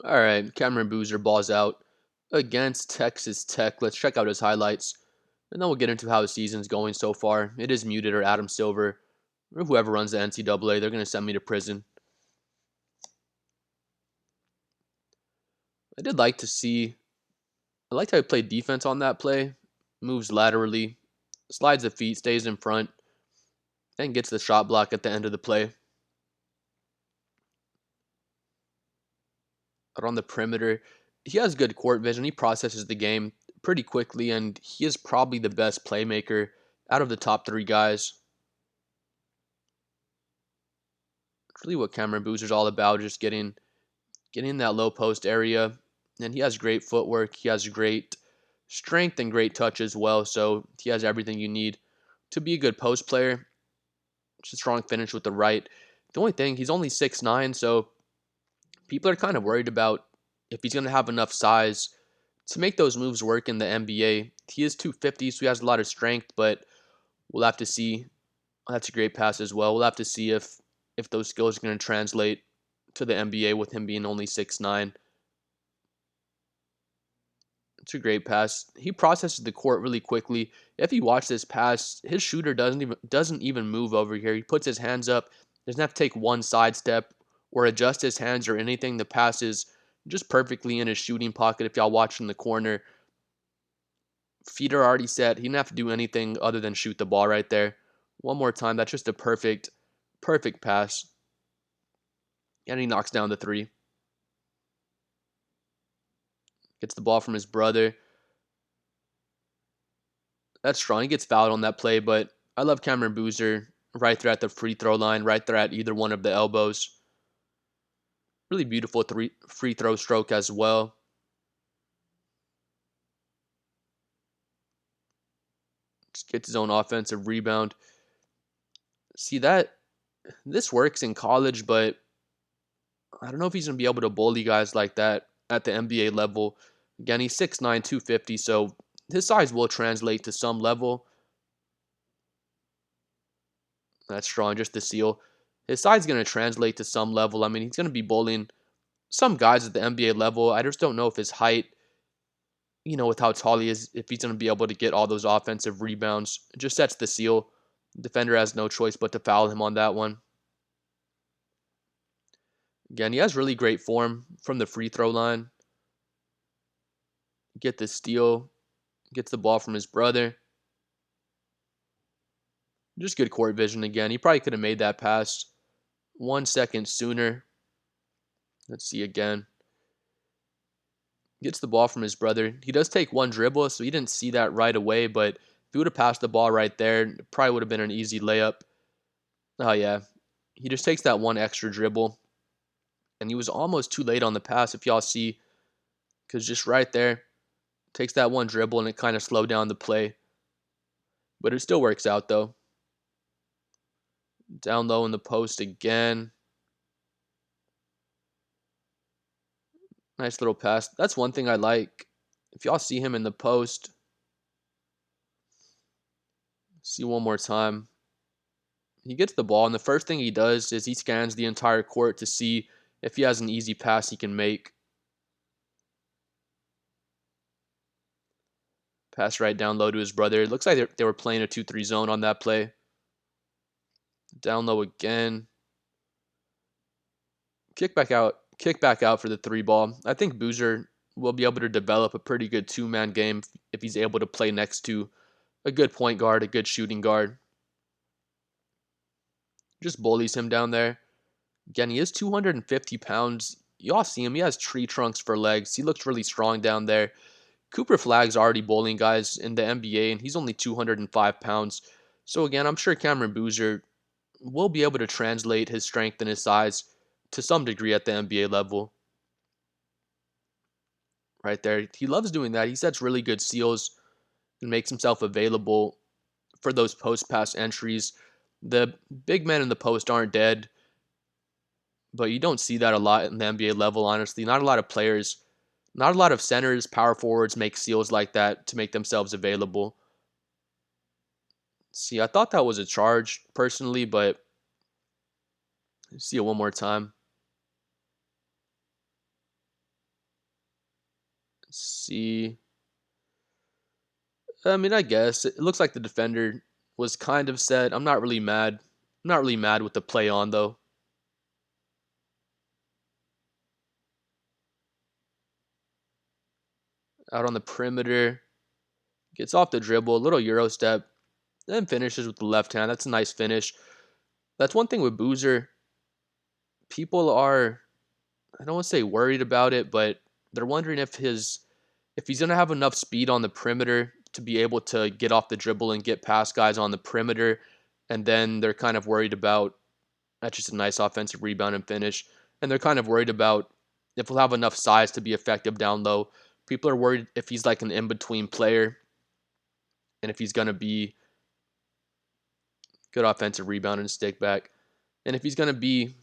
All right, Cameron Boozer balls out against Texas Tech. Let's check out his highlights, and then we'll get into how the season's going so far. It is muted or Adam Silver or whoever runs the NCAA. They're going to send me to prison. I did like to see. I liked how he played defense on that play. Moves laterally, slides the feet, stays in front, and gets the shot block at the end of the play. But on the perimeter, he has good court vision. He processes the game pretty quickly, and he is probably the best playmaker out of the top three guys. It's really what Cameron Boozer's all about, just getting in that low post area. And he has great footwork. He has great strength and great touch as well. So he has everything you need to be a good post player. Just a strong finish with the right. The only thing, he's only 6'9", so people are kind of worried about if he's going to have enough size to make those moves work in the NBA. He is 250, so he has a lot of strength, but we'll have to see. That's a great pass as well. We'll have to see if those skills are going to translate to the NBA with him being only 6'9". It's a great pass. He processes the court really quickly. If you watch this pass, his shooter doesn't even move over here. He puts his hands up, doesn't have to take one sidestep or adjust his hands or anything. The pass is just perfectly in his shooting pocket. If y'all watch in the corner, feet are already set. He didn't have to do anything other than shoot the ball right there. One more time. That's just a perfect pass. And he knocks down the three. Gets the ball from his brother. That's strong. He gets fouled on that play, but I love Cameron Boozer right there at the free throw line, right there at either one of the elbows. Really beautiful free throw stroke as well. Just gets his own offensive rebound. See that this works in college, but I don't know if he's gonna be able to bully guys like that at the NBA level. Again, he's 6'9", 250, so his size will translate to some level. That's strong, just the seal. His size is going to translate to some level. I mean, he's going to be bullying some guys at the NBA level. I just don't know if his height, with how tall he is, if he's going to be able to get all those offensive rebounds. It just sets the seal. The defender has no choice but to foul him on that one. Again, he has really great form from the free throw line. Get the steal, gets the ball from his brother. Just good court vision again. He probably could have made that pass 1 second sooner. Let's see again. Gets the ball from his brother. He does take one dribble, so he didn't see that right away, but if he would have passed the ball right there, it probably would have been an easy layup. Oh, yeah. He just takes that one extra dribble, and he was almost too late on the pass, if y'all see, because just right there, takes that one dribble, and it kind of slowed down the play. But it still works out, though. Down low in the post again. Nice little pass. That's one thing I like. If y'all see him in the post, see one more time. He gets the ball, and the first thing he does is he scans the entire court to see if he has an easy pass he can make. Pass right down low to his brother. It looks like they were playing a 2-3 zone on that play. Down low again. Kick back out for the three ball. I think Boozer will be able to develop a pretty good two-man game if he's able to play next to a good point guard, a good shooting guard. Just bullies him down there. Again, he is 250 pounds. Y'all see him. He has tree trunks for legs. He looks really strong down there. Cooper Flagg's already bullying guys in the NBA, and he's only 205 pounds. So again, I'm sure Cameron Boozer will be able to translate his strength and his size to some degree at the NBA level. Right there. He loves doing that. He sets really good seals and makes himself available for those post pass entries. The big men in the post aren't dead, but you don't see that a lot in the NBA level, honestly. Not a lot of players, not a lot of centers, power forwards make seals like that to make themselves available. See, I thought that was a charge personally, but see it one more time. Let's see. I mean, I guess it looks like the defender was kind of set. I'm not really mad. I'm not really mad with the play on though. Out on the perimeter, gets off the dribble, a little euro step, then finishes with the left hand. That's a nice finish. That's one thing with Boozer. People are, I don't want to say worried about it, but they're wondering if he's gonna have enough speed on the perimeter to be able to get off the dribble and get past guys on the perimeter. And then they're kind of worried about that's just a nice offensive rebound and finish. And they're kind of worried about if he'll have enough size to be effective down low. People are worried if he's like an in-between player and if he's going to be good offensive rebound and stick back. And if he's going to be,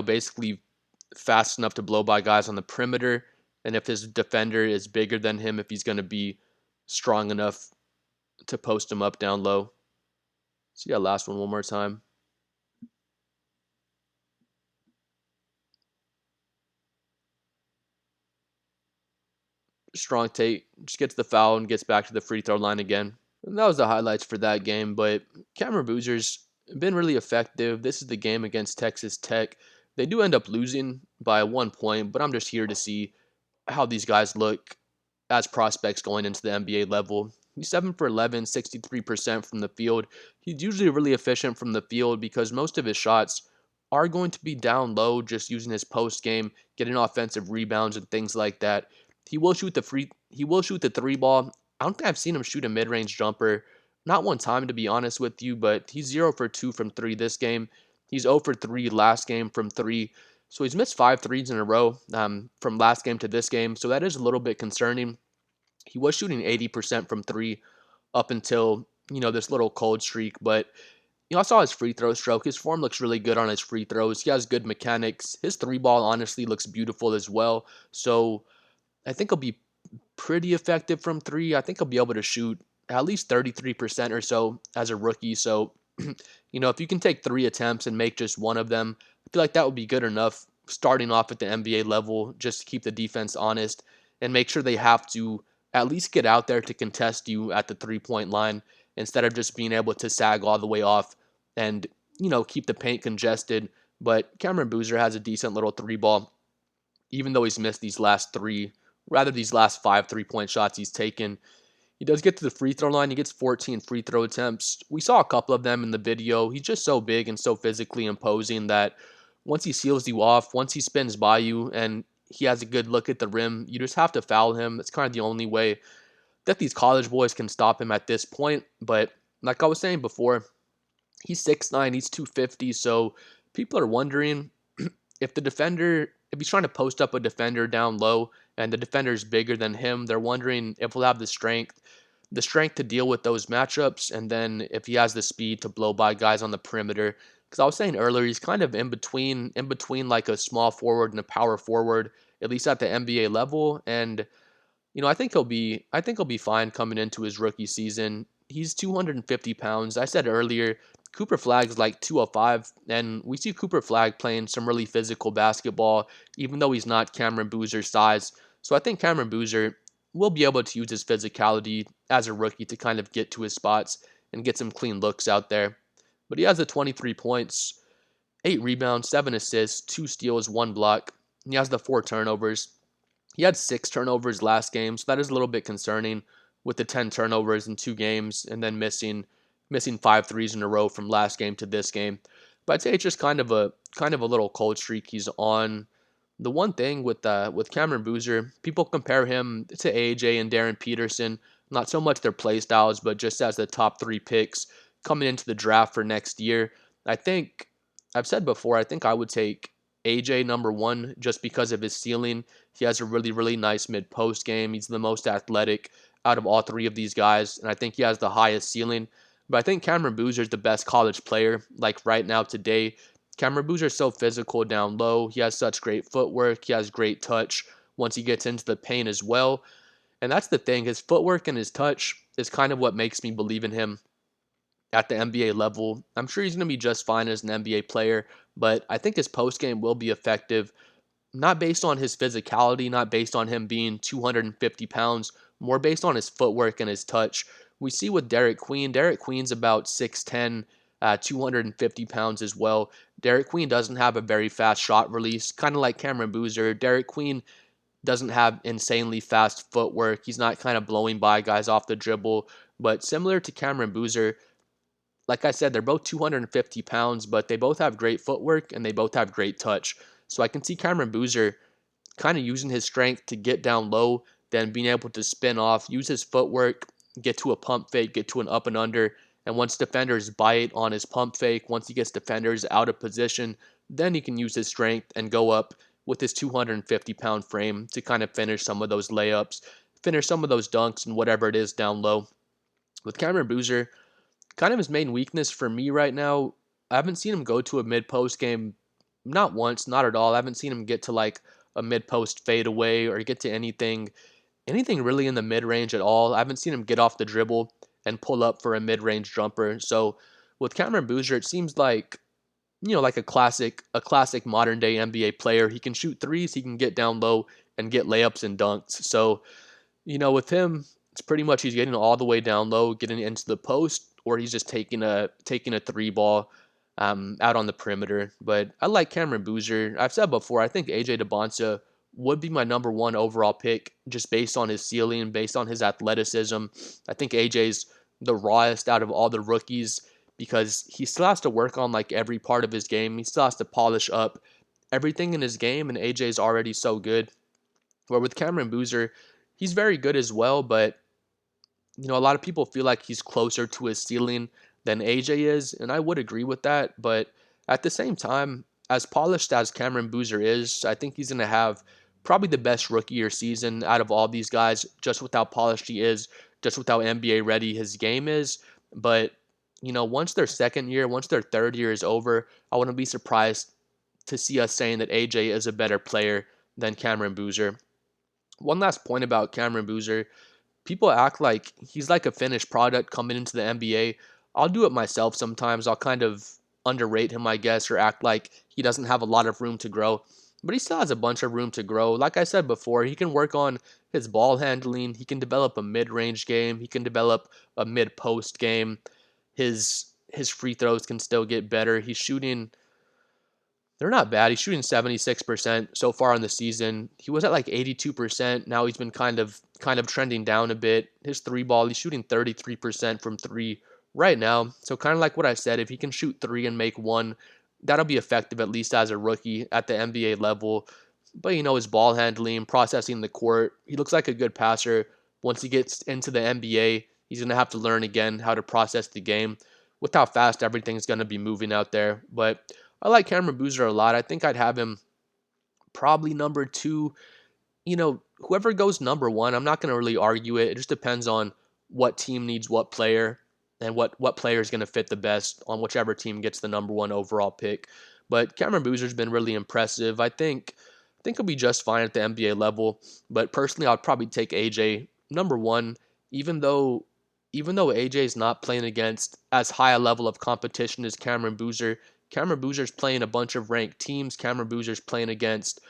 basically fast enough to blow by guys on the perimeter. And if his defender is bigger than him, if he's going to be strong enough to post him up down low. See that last one more time. Strong take, just gets the foul and gets back to the free throw line again. And that was the highlights for that game. But Cameron Boozer's been really effective. This is the game against Texas Tech. They do end up losing by 1 point, but I'm just here to see how these guys look as prospects going into the NBA level. He's 7 for 11, 63% from the field. He's usually really efficient from the field because most of his shots are going to be down low, just using his post game, getting offensive rebounds and things like that. He will shoot the three ball. I don't think I've seen him shoot a mid-range jumper. Not one time, to be honest with you, but he's 0 for 2 from 3 this game. He's 0 for 3 last game from 3. So he's missed 5 threes in a row from last game to this game. So that is a little bit concerning. He was shooting 80% from 3 up until, this little cold streak. But, I saw his free throw stroke. His form looks really good on his free throws. He has good mechanics. His three ball honestly looks beautiful as well. So I think he'll be pretty effective from 3. I think he'll be able to shoot at least 33% or so as a rookie. So, if you can take 3 attempts and make just one of them, I feel like that would be good enough starting off at the NBA level just to keep the defense honest and make sure they have to at least get out there to contest you at the 3-point line instead of just being able to sag all the way off and, keep the paint congested. But Cameron Boozer has a decent little 3 ball, even though he's missed these last 5 3-point shots he's taken. He does get to the free throw line. He gets 14 free throw attempts. We saw a couple of them in the video. He's just so big and so physically imposing that once he seals you off, once he spins by you and he has a good look at the rim, you just have to foul him. That's kind of the only way that these college boys can stop him at this point. But like I was saying before, he's 6'9", he's 250, so people are wondering if he's trying to post up a defender down low and the defender's bigger than him, they're wondering if he'll have the strength to deal with those matchups, and then if he has the speed to blow by guys on the perimeter. Because I was saying earlier, he's kind of in between like a small forward and a power forward, at least at the NBA level. And I think he'll be fine coming into his rookie season. He's 250 pounds. I said earlier, Cooper Flagg's like 205, and we see Cooper Flagg playing some really physical basketball, even though he's not Cameron Boozer's size. So I think Cameron Boozer will be able to use his physicality as a rookie to kind of get to his spots and get some clean looks out there. But he has the 23 points, 8 rebounds, 7 assists, 2 steals, 1 block. And he has the 4 turnovers. He had 6 turnovers last game, so that is a little bit concerning with the 10 turnovers in 2 games and then missing 5 threes in a row from last game to this game. But I'd say it's just kind of a little cold streak he's on. The one thing with Cameron Boozer, people compare him to AJ and Darryn Peterson, not so much their play styles, but just as the top 3 picks coming into the draft for next year. I think I've said before, I think I would take AJ number 1 just because of his ceiling. He has a really, really nice mid-post game. He's the most athletic out of all 3 of these guys, and I think he has the highest ceiling. But I think Cameron Boozer is the best college player, like right now today. Cameron Boozer is so physical down low. He has such great footwork. He has great touch once he gets into the paint as well. And that's the thing. His footwork and his touch is kind of what makes me believe in him at the NBA level. I'm sure he's going to be just fine as an NBA player, but I think his post game will be effective. not based on his physicality, not based on him being 250 pounds, more based on his footwork and his touch. We see with Derek Queen. Derek Queen's about 6'10", 250 pounds as well. Derek Queen doesn't have a very fast shot release, kind of like Cameron Boozer. Derek Queen doesn't have insanely fast footwork. He's not kind of blowing by guys off the dribble. But similar to Cameron Boozer, like I said, they're both 250 pounds, but they both have great footwork and they both have great touch. So I can see Cameron Boozer kind of using his strength to get down low, then being able to spin off, use his footwork, get to a pump fake, get to an up and under. And once defenders bite on his pump fake, once he gets defenders out of position, then he can use his strength and go up with his 250-pound frame to kind of finish some of those layups, finish some of those dunks and whatever it is down low. With Cameron Boozer, kind of his main weakness for me right now, I haven't seen him go to a mid-post game, not once, not at all. I haven't seen him get to like a mid-post fadeaway or get to anything really in the mid-range at all. I haven't seen him get off the dribble and pull up for a mid-range jumper. So with Cameron Boozer, it seems like like a classic modern day NBA player. He can shoot threes, he can get down low and get layups and dunks. So, with him, it's pretty much he's getting all the way down low, getting into the post, or he's just taking a three ball out on the perimeter. But I like Cameron Boozer. I've said before, I think AJ Dybantsa would be my number one overall pick just based on his ceiling, based on his athleticism. I think AJ's the rawest out of all the rookies because he still has to work on like every part of his game. He still has to polish up everything in his game, and AJ's already so good. Where with Cameron Boozer, he's very good as well, but a lot of people feel like he's closer to his ceiling than AJ is, and I would agree with that. But at the same time, as polished as Cameron Boozer is, I think he's going to have probably the best rookie year season out of all these guys, just with how polished he is, just with how NBA ready his game is. But, once their second year, once their third year is over, I wouldn't be surprised to see us saying that AJ is a better player than Cameron Boozer. One last point about Cameron Boozer. People act like he's like a finished product coming into the NBA. I'll do it myself sometimes. I'll kind of underrate him, I guess, or act like he doesn't have a lot of room to grow. But he still has a bunch of room to grow. Like I said before, he can work on his ball handling. He can develop a mid-range game. He can develop a mid-post game. His free throws can still get better. They're not bad. He's shooting 76% so far in the season. He was at like 82%. Now he's been kind of trending down a bit. His three ball, he's shooting 33% from three right now. So kind of like what I said, if he can shoot three and make one, that'll be effective at least as a rookie at the NBA level. But his ball handling, processing the court, he looks like a good passer. Once he gets into the NBA, he's going to have to learn again how to process the game with how fast everything's going to be moving out there. But I like Cameron Boozer a lot. I think I'd have him probably number two. Whoever goes number one, I'm not going to really argue it. It just depends on what team needs what player and what player is going to fit the best on whichever team gets the number one overall pick. But Cameron Boozer's been really impressive. I think he'll be just fine at the NBA level. But personally, I'd probably take AJ number one, even though AJ is not playing against as high a level of competition as Cameron Boozer. Cameron Boozer's playing a bunch of ranked teams. Cameron Boozer's playing against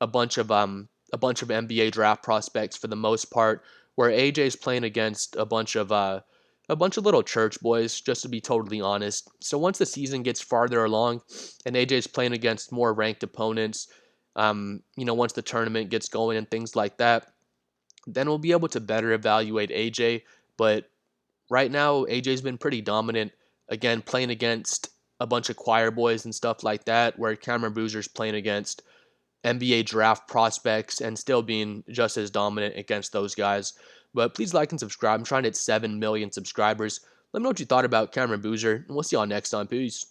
a bunch of NBA draft prospects for the most part, where AJ's playing against a bunch of little church boys, just to be totally honest. So once the season gets farther along and AJ's playing against more ranked opponents, once the tournament gets going and things like that, then we'll be able to better evaluate AJ. But right now, AJ's been pretty dominant, again, playing against a bunch of choir boys and stuff like that, where Cameron Boozer's playing against NBA draft prospects and still being just as dominant against those guys. But please like and subscribe. I'm trying to hit 7 million subscribers. Let me know what you thought about Cameron Boozer, and we'll see y'all next time. Peace.